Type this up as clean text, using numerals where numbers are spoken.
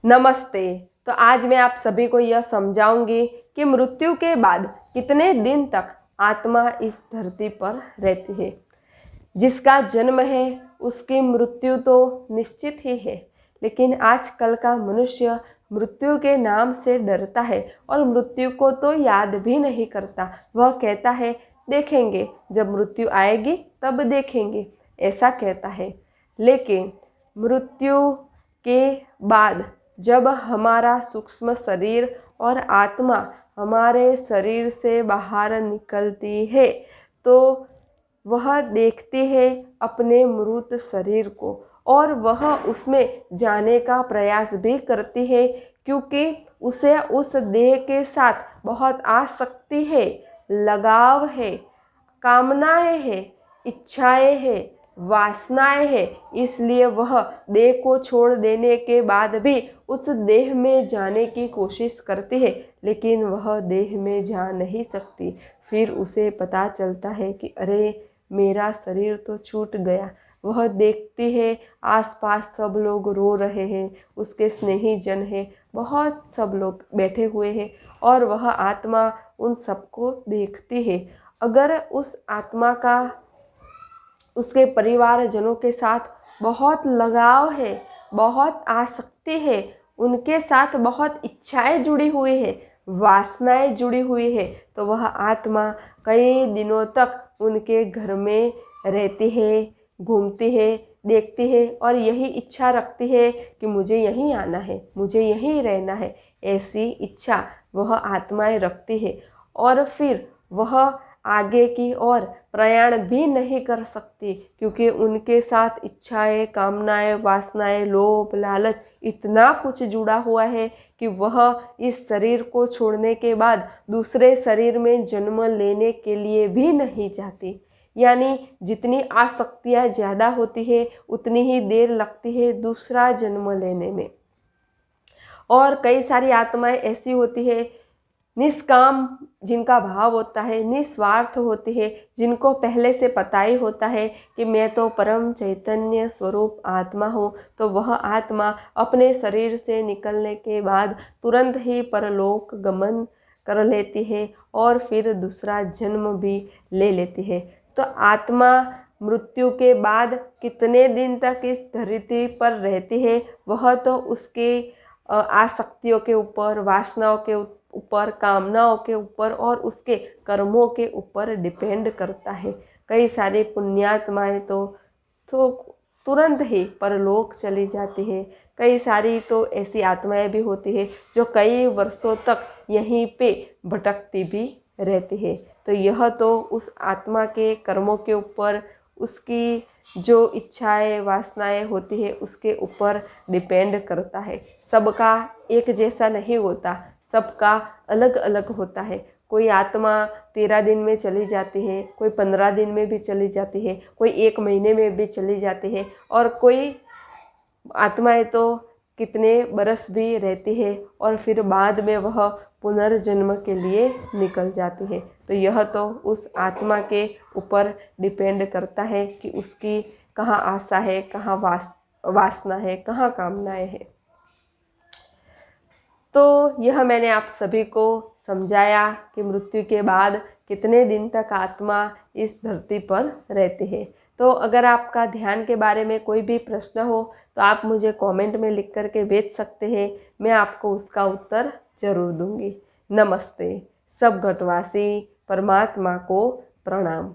नमस्ते। तो आज मैं आप सभी को यह समझाऊंगी कि मृत्यु के बाद कितने दिन तक आत्मा इस धरती पर रहती है। जिसका जन्म है उसकी मृत्यु तो निश्चित ही है, लेकिन आजकल का मनुष्य मृत्यु के नाम से डरता है और मृत्यु को तो याद भी नहीं करता। वह कहता है देखेंगे, जब मृत्यु आएगी तब देखेंगे, ऐसा कहता है। लेकिन मृत्यु के बाद जब हमारा सूक्ष्म शरीर और आत्मा हमारे शरीर से बाहर निकलती है तो वह देखती है अपने मृत शरीर को और वह उसमें जाने का प्रयास भी करती है, क्योंकि उसे उस देह के साथ बहुत आसक्ति है, लगाव है, कामनाएं हैं, इच्छाएं हैं, वासनाएं हैं। इसलिए वह देह को छोड़ देने के बाद भी उस देह में जाने की कोशिश करती है, लेकिन वह देह में जा नहीं सकती। फिर उसे पता चलता है कि अरे मेरा शरीर तो छूट गया। वह देखती है आसपास सब लोग रो रहे हैं, उसके स्नेही जन हैं, बहुत सब लोग बैठे हुए हैं और वह आत्मा उन सबको देखती है। अगर उस आत्मा का उसके परिवारजनों के साथ बहुत लगाव है, बहुत आसक्ति है, उनके साथ बहुत इच्छाएं जुड़ी हुई है, वासनाएं जुड़ी हुई है, तो वह आत्मा कई दिनों तक उनके घर में रहती है, घूमती है, देखती है और यही इच्छा रखती है कि मुझे यहीं आना है, मुझे यहीं रहना है। ऐसी इच्छा वह आत्माएं रखती है और फिर वह आगे की ओर प्रयाण भी नहीं कर सकती, क्योंकि उनके साथ इच्छाएं, कामनाएं, वासनाएं, लोभ, लालच इतना कुछ जुड़ा हुआ है कि वह इस शरीर को छोड़ने के बाद दूसरे शरीर में जन्म लेने के लिए भी नहीं चाहती। यानी जितनी आसक्तियाँ ज़्यादा होती है उतनी ही देर लगती है दूसरा जन्म लेने में। और कई सारी आत्माएं ऐसी होती है निष्काम, जिनका भाव होता है, निस्वार्थ होती है, जिनको पहले से पता ही होता है कि मैं तो परम चैतन्य स्वरूप आत्मा हूँ। तो वह आत्मा अपने शरीर से निकलने के बाद तुरंत ही परलोक गमन कर लेती है और फिर दूसरा जन्म भी ले लेती है। तो आत्मा मृत्यु के बाद कितने दिन तक इस धरती पर रहती है वह तो उसके आसक्तियों के ऊपर, वासनाओं के ऊपर, कामनाओं के ऊपर और उसके कर्मों के ऊपर डिपेंड करता है। कई सारी पुण्यात्माएं तो तुरंत ही परलोक चली जाती है। कई सारी तो ऐसी आत्माएं भी होती है जो कई वर्षों तक यहीं पे भटकती भी रहती है। तो यह तो उस आत्मा के कर्मों के ऊपर, उसकी जो इच्छाएं, वासनाएं होती है उसके ऊपर डिपेंड करता है। सबका एक जैसा नहीं होता, सबका अलग अलग होता है। कोई आत्मा 13 दिन में चली जाती है, कोई 15 दिन में भी चली जाती है, कोई 1 महीने में भी चली जाती है और कोई आत्माएं तो कितने बरस भी रहती है और फिर बाद में वह पुनर्जन्म के लिए निकल जाती है। तो यह तो उस आत्मा के ऊपर डिपेंड करता है कि उसकी कहाँ आशा है, कहाँ वासना है, कहाँ कामनाएं हैं। तो यह मैंने आप सभी को समझाया कि मृत्यु के बाद कितने दिन तक आत्मा इस धरती पर रहती है। तो अगर आपका ध्यान के बारे में कोई भी प्रश्न हो तो आप मुझे कमेंट में लिख करके भेज सकते हैं, मैं आपको उसका उत्तर जरूर दूंगी। नमस्ते। सब घटवासी परमात्मा को प्रणाम।